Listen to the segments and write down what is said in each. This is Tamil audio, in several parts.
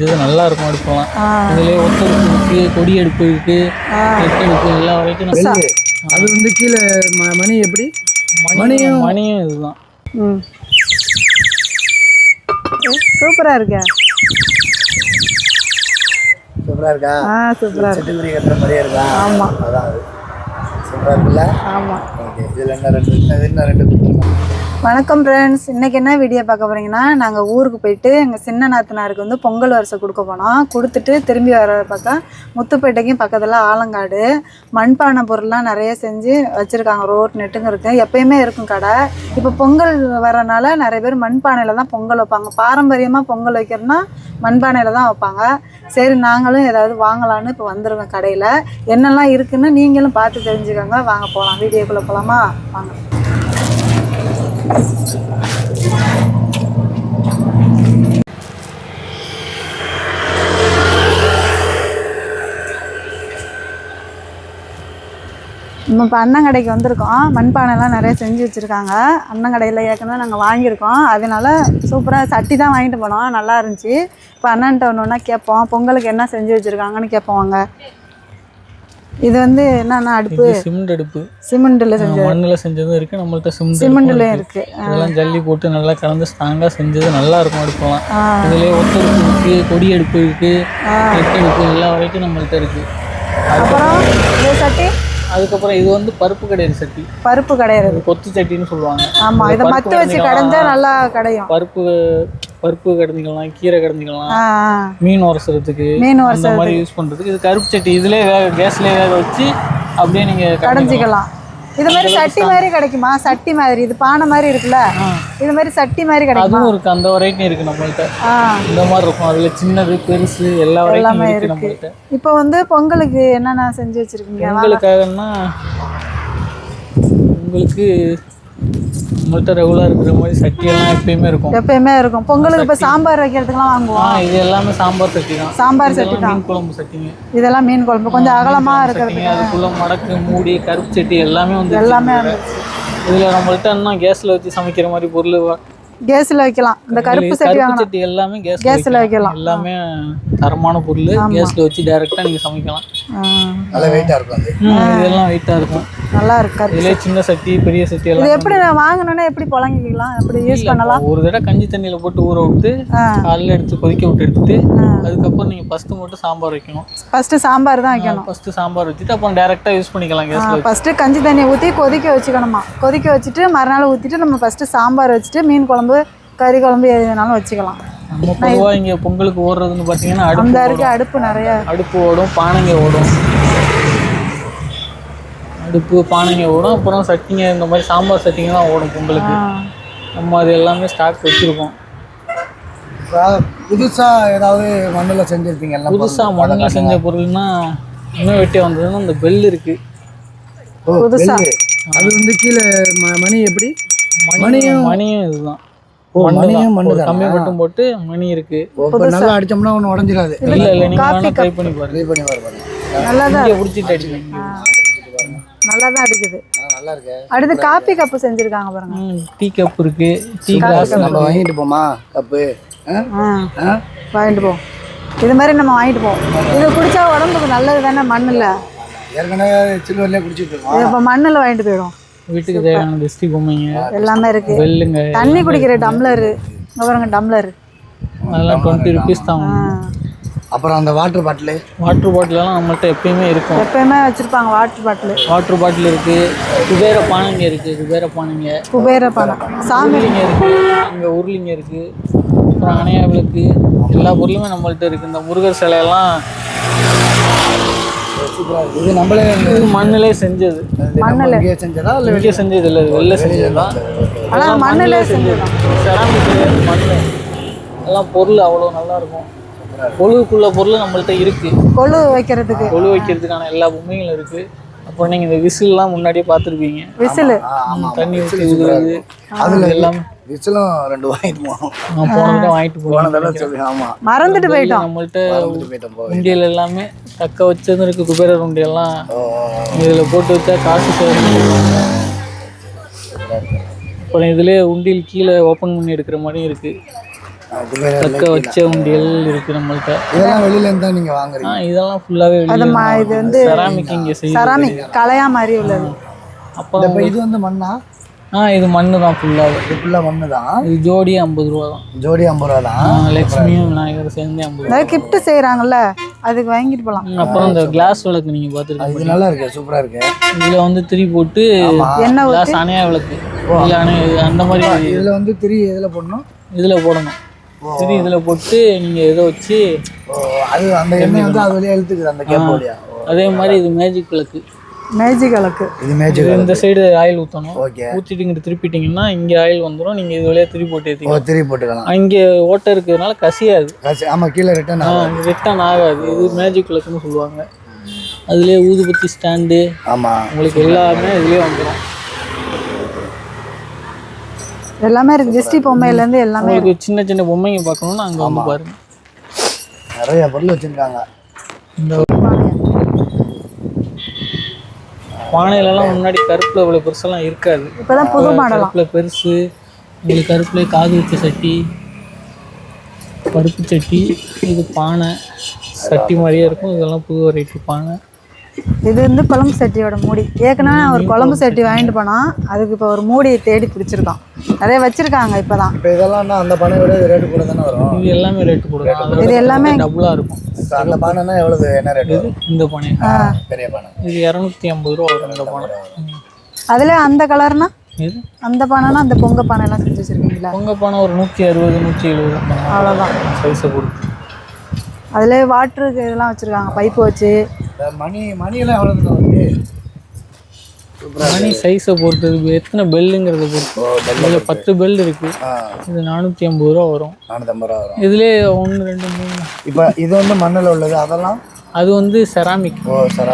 செஞ்சது நல்லா இருக்கும். அடுப்பெல்லாம் இதுலேயே ஒத்தடுப்பு இருக்குது, கொடி அடுப்பு இருக்குது, எட்டடுப்பு எல்லா வரைக்கும். அது வந்து கீழே மணி எப்படி மணியும் இதுதான். சூப்பரா இருக்கா? சூப்பரா இருக்கா? சூப்பரா இருக்கு. செட்டுக்குடி கட்டுற மாதிரியே இருக்கா? ஆமா, அதான் அது சூப்பரா இருக்குல்ல? ஆமா. ஓகே, இதுல என்ன ரெண்டு வணக்கம் ஃப்ரெண்ட்ஸ். இன்றைக்கி என்ன வீடியோ பார்க்க போகிறீங்கன்னா, நாங்கள் ஊருக்கு போயிட்டு எங்கள் சின்ன நாத்தனாருக்கு வந்து பொங்கல் வரிசை கொடுக்க போனோம். கொடுத்துட்டு திரும்பி வர பக்கம் முத்துப்பேட்டைக்கும் பக்கத்தில் ஆலங்காடு மண்பானை பொருள்லாம் நிறைய செஞ்சு வச்சுருக்காங்க. ரோட் நெட்டுங்க இருக்குது, எப்பயுமே இருக்கும் கடை. இப்போ பொங்கல் வரனால நிறைய பேர் மண்பானையில் தான் பொங்கல் வைப்பாங்க. பாரம்பரியமாக பொங்கல் வைக்கிறதுனா மண்பானையில் தான் வைப்பாங்க. சரி, நாங்களும் ஏதாவது வாங்கலான்னு இப்போ வந்துடுவேன் கடையில். என்னெல்லாம் இருக்குதுன்னு நீங்களும் பார்த்து தெரிஞ்சுக்கோங்க. வாங்க போகலாம், வீடியோக்குள்ளே போகலாமா? வாங்க. நம்ம இப்போ அண்ணன் கடைக்கு வந்திருக்கோம். மண்பானைலாம் நிறைய செஞ்சு வச்சுருக்காங்க. அண்ணன் கடையில் ஏற்கனவே நாங்கள் வாங்கியிருக்கோம். அதனால சூப்பராக சட்டி தான் வாங்கிட்டு போனோம், நல்லா இருந்துச்சு. இப்போ அண்ணன்ட்ட ஒன்று ஒன்றா கேட்போம், பொங்கலுக்கு என்ன செஞ்சு வச்சுருக்காங்கன்னு கேட்போம். வாங்க. இது வந்து என்னன்னா அடுப்பு, சிமெண்ட் அடுப்பு. சிமெண்ட்டில் செஞ்சது, மண்ணில் செஞ்சதும் இருக்குது, நம்மள்ட்ட சிமெண்ட்லேயும் இருக்குது. அதெல்லாம் ஜல்லி போட்டு நல்லா கலந்து ஸ்ட்ராங்காக செஞ்சது நல்லா இருக்கும். அடுப்பெல்லாம் இதுலேயே ஒத்தடுப்பு இருக்குது, கொடி அடுப்பு இருக்குது, எட்டடுப்பு எல்லா வரைக்கும் நம்மள்ட்ட இருக்குது. அப்புறம் இது சட்டி, அதுக்கப்புறம் இது வந்து பருப்பு கடையிற சட்டி. பருப்பு கடையிறது கொத்து சட்டின்னு சொல்லுவாங்க. ஆமாம், இதை மத்து வச்சு கடைஞ்சா நல்லா கடையும். பருப்பு கடைஞ்சிக்கலாம், கீரை கடைஞ்சிக்கலாம், மீன் உரசுறதுக்கு அந்த மாதிரி யூஸ் பண்ணுறதுக்கு. இது கருப்பு சட்டி. இதுலேயே கேஸ்லேயே வேக வச்சு அப்படியே நீங்கள் கடைஞ்சிக்கலாம். இது மாதிரி சட்டி மாதிரி கிடைக்குமா? சட்டி மாதிரி, இது பானை மாதிரி இருக்குல்ல, இது மாதிரி சட்டி மாதிரி கிடைக்கும். அதுவும் இருக்குது, அந்த வரைக்கும் இருக்குது நம்மள்ட்ட. இந்த மாதிரி இருக்கும், அதில் சின்னது பெருசு எல்லா வரைக்கும் இருக்குது நம்மள்ட்ட. இப்போ வந்து பொங்கலுக்கு என்னென்ன செஞ்சு வச்சுருக்கீங்க? பொங்கலுக்காகன்னா உங்களுக்கு நம்மள்ட்ட ரெகுலராக இருக்கிற மாதிரி சட்டியெல்லாம் எப்பயுமே இருக்கும். பொங்கலுக்கு இப்போ சாம்பார் வைக்கிறதுக்குலாம் வாங்குவோம். இது எல்லாமே சாம்பார் சட்டி தான். சாம்பார் சட்டி தான். மீன் குழம்பு சட்டிங்க. இதெல்லாம் மீன் குழம்பு கொஞ்சம் அகலமாக இருக்கிறது. அதுக்குள்ள மடக்கு, மூடி, கருப்பு சட்டி எல்லாமே வந்து எல்லாமே. இதில் நம்மள்ட்ட இன்னும் கேஸில் வச்சு சமைக்கிற மாதிரி பொருள் கேஸில் வைக்கலாம். இந்த கருப்பு சட்டி எல்லாமே கேஸில் வைக்கலாம். எல்லாமே தரமான பொருள். கேஸில் வச்சு டைரெக்டாக நீங்கள் சமைக்கலாம். நல்லா வெயிட்டாக இருக்கும். இதெல்லாம் வெயிட்டாக இருக்கும், நல்லா இருக்கு. இதிலே சின்ன சட்டி, பெரிய சட்டி எல்லாம். இது எப்படி வாங்கணும்னா எப்படி புழங்கிக்கலாம், எப்படி யூஸ் பண்ணலாம்? ஒரு தடவை கஞ்சி தண்ணியில் போட்டு ஊற விட்டு காலையில் எடுத்து கொதிக்க விட்டு எடுத்துட்டு அதுக்கப்புறம் நீங்கள் ஃபஸ்ட்டு மட்டும் சாம்பார் வைக்கணும். ஃபஸ்ட்டு சாம்பார் தான் வைக்கணும். ஃபஸ்ட்டு சாம்பார் வச்சுட்டு அப்புறம் டைரெக்டாக யூஸ் பண்ணிக்கலாம் கேஸில். ஃபஸ்ட்டு கஞ்சி தண்ணியை ஊற்றி கொதிக்க வச்சுக்கணுமா? கொதிக்க வச்சுட்டு மறுநாள் ஊற்றிட்டு நம்ம ஃபஸ்ட்டு சாம்பார் வச்சுட்டு மீன் குழம்பு, கறி குழம்பு எது வேணாலும் வச்சுக்கலாம். நம்ம பொதுவாக இங்கே பொங்கலுக்கு ஓடுறதுன்னு பார்த்தீங்கன்னா அடுப்பு நிறைய அடுப்பு ஓடும், பானைங்க ஓடும். அடுப்பு, பானைங்க ஓடும், அப்புறம் சட்டிங்க, இந்த மாதிரி சாம்பார் சட்டிங்க தான் ஓடும் பொங்கலுக்கு. நம்ம அது எல்லாமே ஸ்டாக் வச்சுருக்கோம். புதுசாக ஏதாவது மண்ணில் செஞ்சுருக்கீங்க? புதுசாக மண்ணில் செஞ்ச பொருள்னா இன்னும் வெட்டி வந்ததுன்னா இந்த பெல் இருக்குது. புதுசாக அது வந்து கீழே மணி எப்படி? மணியும் இதுதான். கம்மி மட்டும் போட்டு மணி இருக்கு. நல்லா அடிச்சோம்னா ஒன்றும் உடஞ்சிடாது. இல்லை நீங்க வேணா ட்ரை பண்ணி பாருங்க. நல்லா தான் பிடிச்சிட்டு அடிக்கணும். நல்லா தான் அடிக்குது. நல்லா இருக்கு. அடுத்து காபி கப்பு செஞ்சிருக்காங்க பாருங்க. டீ கப் இருக்கு, டீ கிளாஸ். நம்ம வாங்கிட்டு போமா கப்பு? வாங்கிட்டு போவோம். இது மாதிரி நம்ம வாங்கிட்டு போவோம். இது குடிச்சா உடம்புக்கு நல்லது தானே. மண்ணில் ஏற்கனவே சில்வர்லேயே குடிச்சிட்டு இருக்கோம். இப்போ மண்ணில் வாங்கிட்டு போயிடும். வீட்டுக்கு தேவையான திஷ்டி பொம்மைங்க எல்லாமே இருக்கு. வெல்லுங்க, தண்ணி குடிக்கிற டம்ளரு பாருங்க, டம்ளர் அதெல்லாம் 20 rupees தான். அப்புறம் அந்த வாட்டர் பாட்டிலெல்லாம் நம்மள்ட்ட எப்பயுமே இருக்கும், எப்பயுமே வச்சிருப்பாங்க. வாட்டர் பாட்டில் இருக்கு, குபேர பானைங்க இருக்கு. குபேர பானை சாமிலிங்க இருக்கு, இங்கே உருளிங்க இருக்கு, அப்புறம் அணையா விளக்கு, எல்லா பொருளுமே நம்மள்ட்ட இருக்கு. இந்த முருகர் சிலையெல்லாம் இது நம்மளே மண்ணிலே செஞ்சது. மண்ணிலே செஞ்சதா? இங்கே செஞ்சது இல்லை, வெளில செஞ்சதுதான். ஆனால் மண்ணிலே செஞ்சது. செராமிக் மண் எல்லாம் பொருள் அவ்வளோ நல்லா இருக்கும். கொழுவுக்குள்ள பொருள் நம்மள்ட்ட இருக்கு. கொழு வைக்கிறதுக்கான எல்லா பொம்மைகளும் இருக்கு. அப்புறம் நீங்கள் இந்த விசில்லாம் முன்னாடியே பார்த்துருப்பீங்க. விசில் தண்ணி ஊற்றி ஊதுறது, அதில் எல்லாம் விசிலும் 2 வாங்கிட்டு போனோம். வாங்கிட்டு போனோம். மறந்துட்டு போயிட்டோம். நம்மள்ட்ட உண்டியல் எல்லாமே தக்க வச்சதும் இருக்கு. குபேரர் உண்டியெல்லாம் இதில் போட்டு வச்சா காசு சேருவாங்க. அப்புறம் இதுலேயே உண்டியல் கீழே ஓப்பன் பண்ணி எடுக்கிற மாதிரியும் இருக்குது. குபேர தக்க வச்ச உண்டியல் இருக்குது நம்மள்ட்ட. இதெல்லாம் வெளியிலேருந்து தான் நீங்கள் வாங்குறீங்க? இதெல்லாம் ஃபுல்லாகவே இது வந்து செராமிக் இங்கே செய்யுது. செராமிக் கலையா மாதிரி உள்ளது. அப்போ இப்போ இது வந்து மண்ணா? இது மண்ணு தான் ஃபுல்லாகவே. இது ஃபுல்லாக மண்ணு தான். இது ஜோடி 50 ரூபா தான். ஜோடி 50 ரூபா தான். லட்சுமியும் விநாயகர் சேர்ந்து 50 ரூபா. அதாவது கிஃப்ட் செய்கிறாங்கல்ல, அதுக்கு வாங்கிட்டு போகலாம். அப்புறம் இந்த கிளாஸ் விளக்கு நீங்கள் பார்த்துருக்கீங்க. இது நல்லா இருக்கு, சூப்பராக இருக்கு. இதில் வந்து திரி போட்டு எண்ணெய் கிளாஸ் அணையா விளக்கு அந்த மாதிரி. இதில் வந்து திரி எதில் போடணும்? இதில் போடணும். திரி இதில் போட்டு நீங்கள் இதை வச்சு அது அந்த எண்ணெய் வந்து அது வழியாக இழுத்துக்குது அந்த கேப் வழியா. அதே மாதிரி இது மேஜிக் விளக்கு. மேஜிக் விளக்கு. இது மேஜிக். இந்த சைடு ஆயில் ஊற்றணும். ஓகே. ஊற்றிட்டு இங்கிட்டு திருப்பிட்டிங்கன்னா இங்கே ஆயில் வந்துடும். நீங்கள் இது வழியாக திரி போட்டு ஏற்றிக்கலாம். திரி போட்டுக்கலாம். இங்கே ஓட்டை இருக்கிறதுனால கசியாது. ஆமாம், கீழே ரிட்டர்ன் ரிட்டர்ன் ஆகாது. இது மேஜிக் விளக்குன்னு சொல்லுவாங்க. அதுலேயே ஊதுபத்தி ஸ்டாண்டு. ஆமாம், உங்களுக்கு எல்லாமே இதுலேயே வந்துடும். எல்லாமே இருக்கு. திஷ்டி பொம்மையிலேருந்து எல்லாமே. உங்களுக்கு சின்ன சின்ன பொம்மைங்க பார்க்கணுன்னா அங்கே வந்து பாருங்க. நிறைய பொருள் வச்சுருக்காங்க. இந்த பானையிலலாம் முன்னாடி கருப்பில் இவ்வளோ பெருசெல்லாம் இருக்காது. இப்போதான் புது மாடலாம். கருப்பில் பெருசு. உங்களுக்கு கருப்பில் காது வச்ச சட்டி, பருப்பு சட்டி. இது பானை சட்டி மாதிரியே இருக்கும். இதெல்லாம் புது வெரைட்டி பானை. இது வந்து குழம்பு சட்டியோட மூடி. ஏற்கனவே ஒரு குழம்பு சட்டி வாங்கிட்டு போனால் அதுக்கு இப்போ ஒரு மூடியை தேடி பிடிச்சிருக்கான். நிறைய வச்சுருக்காங்க இப்போ தான். இப்போ இதெல்லாம் அந்த பானை விட ரேட்டு கூட தானே வரும்? இது எல்லாமே ரேட்டு கூட தான். இது எல்லாமே டபுளாக இருக்கும். இப்போ அந்த பானைனா எவ்வளவு, என்ன ரேட்டு? இந்த பானை பெரிய பானை இது 250 ரூபா வரும். இந்த பானை. அதில் அந்த கலர்னா இது அந்த பானைனா அந்த பொங்க பானைலாம் செஞ்சு வச்சுருக்கீங்களா? பொங்க பானை ஒரு 160 170 அவ்வளோதான் சைஸை பொறுத்து. அதில் வாட்டருக்கு இதெல்லாம் வச்சுருக்காங்க, பைப்பு வச்சு. மணியெல்லாம் எவ்வளோ வருது? மணி சைஸை பொறுத்து, எத்தனை பெல்லுங்கிறத பொறுத்து. இதில் 10 பெல் இருக்குது. இது 450 ரூபா வரும். 450 ரூபா வரும். இதுலேயே 1 2 3. இப்போ இது வந்து மண்ணில் உள்ளது, அதெல்லாம் அது வந்து செராமிக்.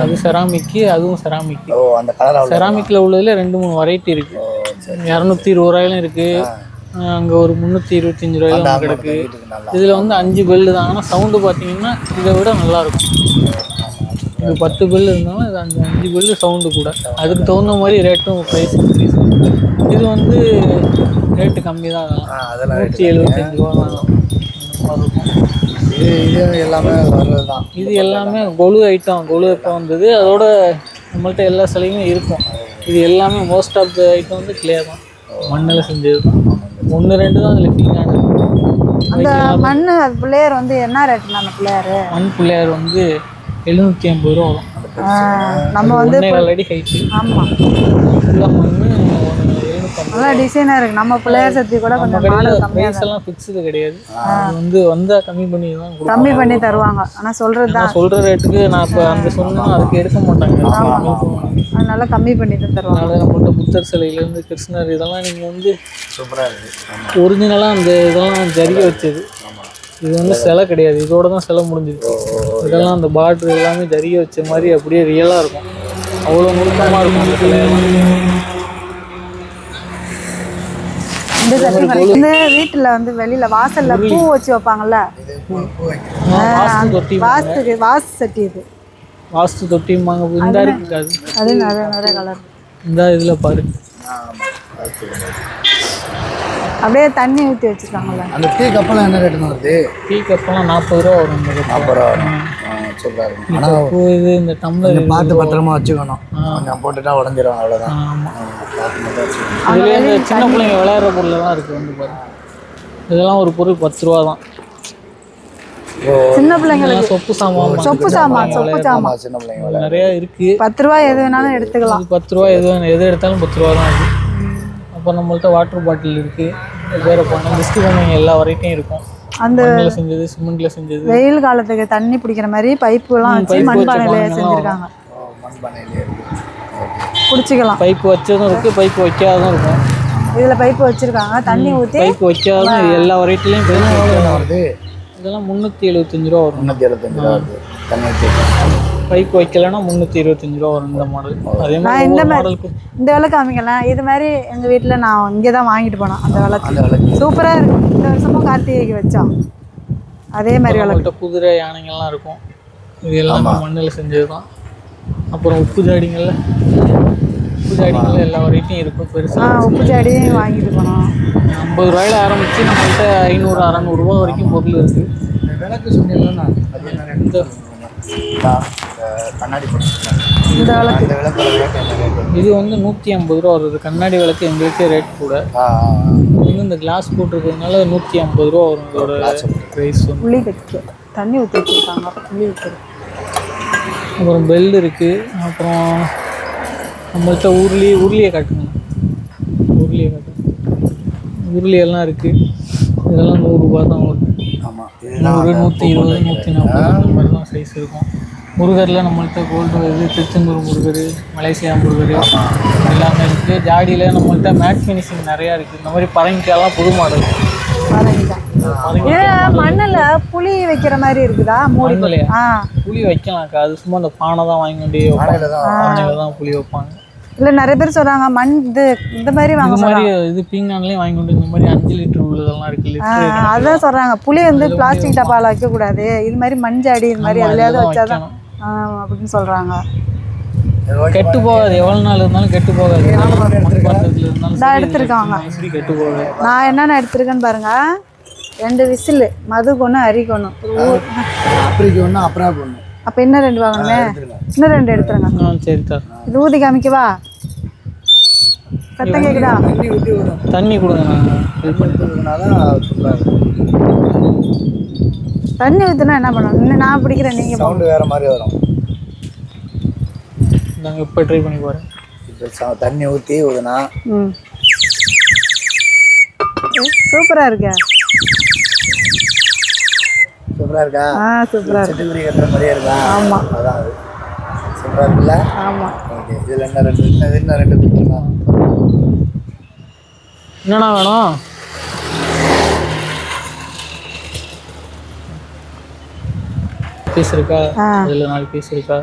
அது செராமிக்கு, அதுவும் செராமிக். அந்த கலர் செராமிக்கில் உள்ளதில் 2 3 வெரைட்டி இருக்குது. 220 ரூபாயிலும் இருக்குது. அங்கே ஒரு 325 ரூபாயிலும் கிடக்கு. இதில் வந்து 5 பெல்லு தான். ஆனால் சவுண்டு பார்த்தீங்கன்னா இதை விட நல்லாயிருக்கும். இது 10 பெல் இருந்தாலும் இது 5 பெல்லு சவுண்டு கூட. அதுக்கு தகுந்த மாதிரி ரேட்டும் ப்ரைஸ் இன்க்ரீஸ். இது வந்து ரேட்டு கம்மி தான். 175 ரூபா தான் இருக்கும். இது எல்லாமே வர்றது தான். இது எல்லாமே கொலு ஐட்டம். கொலு இப்போ வந்தது. அதோட நம்மள்ட்ட எல்லா சிலையுமே இருக்கும். இது எல்லாமே மோஸ்ட் ஆஃப் த ஐட்டம் வந்து கிளே தான், மண்ணில் செஞ்சது தான். 1 2 தான் அதில் கிளீனானது. அந்த மண் பிள்ளையார் வந்து என்ன ரேட்டுண்ணா? அந்த பிள்ளையார் மண் பிள்ளையார் வந்து 750 ரூபா வரும். நம்ம வந்து 1.5 அடி ஹைட்டு. ஆமாம், ஃபுல்லாக மண் 750. நல்லா டிசைனாக இருக்குது. நம்ம பிள்ளையார் சக்தி கூட கொஞ்சம் மாடல் கம்மியாக ப்ரைஸ் எல்லாம் ஃபிக்ஸ்டு கிடையாது. அது வந்து வந்தால் கம்மி பண்ணி தான் கொடுப்பாங்க. கம்மி பண்ணி தருவாங்க. ஆனால் சொல்கிறது தான் சொல்கிற ரேட்டுக்கு நான் இப்போ அந்த சொன்னா அதுக்கு எடுக்க மாட்டாங்க. அதனால கம்மி பண்ணி தான் தருவாங்க. அதனால நம்மள்ட்ட புத்தர் சிலையிலேருந்து கிருஷ்ணர் இதெல்லாம் நீங்கள் வந்து சூப்பராக இருக்குது. ஒரிஜினலாக அந்த இதெல்லாம் ஜரிகை வச்சது. இது வந்து சிலை கிடையாது. இதோட தான் சிலை முடிஞ்சிது. இதெல்லாம் அந்த பார்டர் எல்லாமே ஜரிகை வச்ச மாதிரி அப்படியே ரியலாக இருக்கும். அவ்வளோ நுணுக்கமாக இருக்கும் அந்த சிலை. இந்த சக்தி வந்து வீட்டில் வந்து வெளியில் வாசலில் பூ வச்சு வைப்பாங்கல்ல, வாஸ்து தொட்டி. வாஸ்து சட்டி. இது வாஸ்து தொட்டிம்பாங்க. இந்த இருக்காது. அது நிறைய கலர். இந்த இதில் பாரு, அப்படியே தண்ணி ஊற்றி வச்சுருக்காங்கல்ல. அந்த டீ கப்பெல்லாம் என்ன ரேட்டுன்னு வருது? டீ கப்பெல்லாம் 40 ரூபா வரும். இந்த 40 ரூபா வரும். சூப்பராக இருக்கும். ஆனால் இது இந்த டம்ளர் பார்த்து பத்திரமா வச்சுக்கணும். கொஞ்சம் போட்டுட்டா உடஞ்சிரும், அவ்வளோதான். ஆமாம். இதுலேயே இந்த சின்ன பிள்ளைங்க விளையாடுற பொருளெல்லாம் இருக்குது. வந்து பாருங்க, இதெல்லாம் ஒரு பொருள் 10 ரூபா தான். சின்ன பிள்ளைங்களுக்கு சொப்பு சாமான், சொப்பு சாமான் சின்ன பிள்ளைங்க நிறையா இருக்குது. 10 ரூபா எது வேணாலும் எடுத்துக்கலாம். 10 ரூபா எது எடுத்தாலும் 10 ரூபா தான் இருக்குது. அப்புறம் நம்மள்ட்ட வாட்டர் பாட்டில் இருக்குது. வேறு போனால் டிஸ்டி பொம்மைங்க எல்லா வெரைட்டியும் இருக்கும். அந்த மண்ணில் செஞ்சது, சிமெண்ட்டில் செஞ்சது. வெயில் காலத்துக்கு தண்ணி பிடிக்கிற மாதிரி பைப்புலாம் வச்சு மண்பானையில செஞ்சுருக்காங்க. பிடிச்சிக்கலாம். பைப்பு வச்சதும் இருக்குது, பைப்பு வைக்காததும் இருக்கும். இதில் பைப்பு வச்சுருக்காங்க, தண்ணி ஊற்றி. பைப்பு வைக்காததும் எல்லா வெரைட்டிலையும் பைப்பு வருது. இதெல்லாம் 375 ரூபா வரும். 375 ரூபா வருது. தண்ணி வச்சு பைப்பு வைக்கலன்னா 325 ரூபா வரும் இந்த மாடல். அதே மாதிரி இந்த மாடலுக்கு இந்த விளக்கு காமிக்கலாம். இது மாதிரி எங்கள் வீட்டில் நான் இங்கே தான் வாங்கிட்டு போனேன். அந்த விளக்கு சூப்பராக இருக்கும். இந்த வருஷமும் கார்த்திகைக்கு வச்சோம். அதே மாதிரி விளக்கு. குதிரை யானைகள்லாம் இருக்கும். இது எல்லாம் மண்ணில் செஞ்சது தான். அப்புறம் உப்பு ஜாடிங்கள்ல, உப்பு உப்பு ஜாடிகள் எல்லா வெரைட்டியும் இருக்கும் பெருசு. உப்பு ஜாடியும் வாங்கிட்டு போனோம். 50 ரூபாயில ஆரம்பிச்சு நம்மள்கிட்ட 500 600 ரூபா வரைக்கும் பொருள் இருக்குது. விளக்கு சொன்னீங்கன்னா அது என்ன இந்த கண்ணாடி போட்டுருக்கேன். இந்த விளக்கு இது வந்து 150 ரூபா வருது. கண்ணாடி விளக்கு எங்களுக்கு ரேட் கூட. இது இந்த கிளாஸ் போட்டிருக்கிறதுனால 150 ரூபா வரும் இதோட ப்ரைஸ். புளி வைக்க தண்ணி ஊற்றி வச்சுருக்காங்க, புளி வைக்கிறது. அப்புறம் பெல் இருக்குது. அப்புறம் நம்மள்கிட்ட உருளியை காட்டுங்க. உருளியெல்லாம் இருக்குது. இதெல்லாம் 100 ரூபா தான் வருது. 100 120 140 அந்த மாதிரி தான் சைஸ் இருக்கும். முருகரில் நம்மள்கிட்ட கோல்டு இது திருச்செந்தூர் முருகர், மலேசியா முருகர் எல்லாமே இருக்குது. ஜாடியில் நம்மள்கிட்ட மேட் ஃபினிஷிங் நிறையா இருக்குது. இந்த மாதிரி பரங்கிக்காயெல்லாம் புது மாடல். மண்ணில் புளி வைக்கிற மாதிரி இருக்குதா? மண்ணிலையா? புளி வைக்கலாம்க்கா. அது சும்மா அந்த பானை தான் வாங்கி கொண்டு பானையில் தான் புளி வைப்பாங்க. இல்லை நிறைய பேர் சொல்கிறாங்க மண் இந்த மாதிரி வாங்க மாதிரி. இது பீங்கான்லேயும் வாங்கி கொண்டு இந்த மாதிரி 5 லிட்டர் உள்ளதெல்லாம் இருக்குது. அதான் சொல்கிறாங்க புளி வந்து பிளாஸ்டிக் டப்பாவில் வைக்கக்கூடாது, இது மாதிரி மண் ஜாடி இது மாதிரி அதுலையாவது வச்சாதான் அப்படின்னு சொல்கிறாங்க. கெட்டு போகாது, எவ்வளோ நாள் இருந்தாலும் கெட்டு போகாது. நான் எடுத்துருக்காங்க. கெட்டு போகாது. நான் என்னென்ன எடுத்துருக்கேன்னு பாருங்க. 2 விசில், மதுக்கு ஒன்று, அரிக்கு ஒன்று. அப்புறம் அப்போ இன்னும் 2 வாங்கணுமே. இன்னும் 2 எடுத்துருங்க. சரி சார். இது ஊதி காமிக்கவா? சத்தம் கேட்குதா? தண்ணி கொடுங்க. தண்ணி ஊற்றுனா என்ன பண்ணணும்? இன்னும் நான் பிடிக்கிறேன், நீங்கள் சவுண்டு வேறு மாதிரி வரும். நாங்கள் இப்போ ட்ரை பண்ணி போகிறேன். இப்போ தண்ணி ஊற்றி ஊதுனா சூப்பராக இருக்கு. சூப்பராக இருக்கா? சூப்பராக இருக்கு. சிட்டுக்குருவி கட்டுற மாதிரியே இருக்கா? ஆமாம், அதான் அது சூப்பராக இருக்குல்ல? ஆமாம். ஓகே, இதில் என்ன 2 கொடுத்துருலாம். என்னண்ணா வேணும்? பீஸ் இருக்கா? இதில் 4 பீஸ் இருக்கா?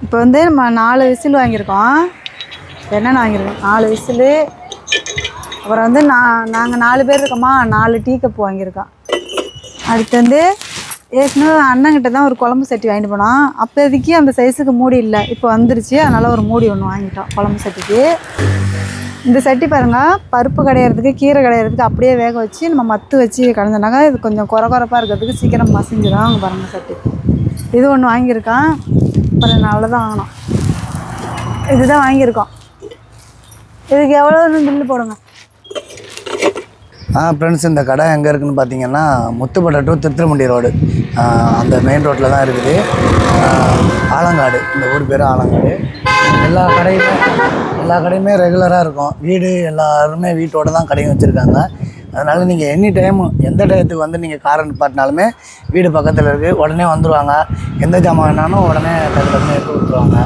இப்போ வந்து நம்ம 4 விசில் வாங்கியிருக்கோம். என்னென்ன வாங்கியிருக்கோம்? 4 விசிலு. அப்புறம் வந்து நாங்கள் 4 பேர் இருக்கோமா, 4 டீ கப் வாங்கியிருக்கோம். அடுத்து வந்து ஏற்கனவே அண்ணங்கிட்ட தான் ஒரு குழம்பு சட்டி வாங்கிட்டு போனோம். அப்போதைக்கு அந்த சைஸுக்கு மூடி இல்லை, இப்போ வந்துருச்சு. அதனால் ஒரு மூடி ஒன்று வாங்கிட்டோம் குழம்பு சட்டிக்கு. இந்த சட்டி பாருங்கள், பருப்பு கடையிறதுக்கு கீரை கடையிறதுக்கு அப்படியே வேக வச்சு நம்ம மத்து வச்சு கடைஞ்சோன்னாக்கா இது கொஞ்சம் குறப்பாக இருக்கிறதுக்கு சீக்கிரம் மசிஞ்சிடும். அங்கே பாருங்கள் சட்டி. இது ஒன்று வாங்கியிருக்கான். அப்புறம் நான் அவ்வளோதான் வாங்கினோம். இதுதான் வாங்கியிருக்கோம். இதுக்கு எவ்வளோ பில்லு போடுங்க. ஃப்ரெண்ட்ஸ், இந்த கடை எங்கே இருக்குதுன்னு பார்த்தீங்கன்னா முத்துப்பேட்டை டு திருத்திரமுண்டி ரோடு, அந்த மெயின் ரோட்டில் தான் இருக்குது. ஆலங்காடு, இந்த ஊர் பேர் ஆலங்காடு. எல்லா கடையுமே ரெகுலராக இருக்கும். வீடு எல்லாருமே வீட்டோடு தான் கடையும் வச்சுருக்காங்க. அதனால் நீங்கள் எனி டைமு எந்த டயத்துக்கு வந்து நீங்கள் காரை நிப்பாட்டினாலுமே வீடு பக்கத்தில் இருக்குது, உடனே வந்துடுவாங்க. எந்த ஜாமான் வேணாலும் உடனே டக்குன்னு எடுத்து கொடுத்துருவாங்க.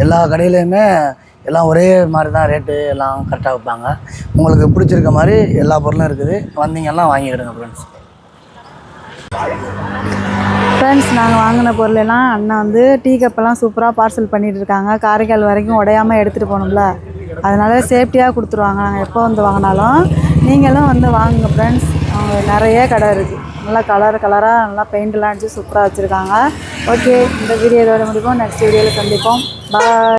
எல்லா கடையிலையுமே எல்லாம் ஒரே மாதிரி தான் ரேட்டு எல்லாம் கரெக்டாக வைப்பாங்க. உங்களுக்கு பிடிச்சிருக்க மாதிரி எல்லா பொருளும் இருக்குது. வந்தீங்கன்னா வாங்கிக்கிடுங்க ஃப்ரெண்ட்ஸ். நாங்கள் வாங்கின பொருளெல்லாம் அண்ணன் வந்து டீ கப்பெல்லாம் சூப்பராக பார்சல் பண்ணிகிட்டு இருக்காங்க. காரைக்கால் வரைக்கும் உடையாமல் எடுத்துகிட்டு போகணும்ல, அதனால் சேஃப்டியாக கொடுத்துருவாங்க. நாங்கள் எப்போ வந்து வாங்கினாலும் நீங்களும் வந்து வாங்குங்க ஃப்ரெண்ட்ஸ். அவங்க நிறைய கடை இருக்குது. நல்லா கலராக நல்லா பெயிண்டெல்லாம் அடித்து சூப்பராக வச்சுருக்காங்க. ஓகே, இந்த வீடியோ இதோட முடிப்போம். நெக்ஸ்ட் வீடியோவில் சந்திப்போம். பாய்.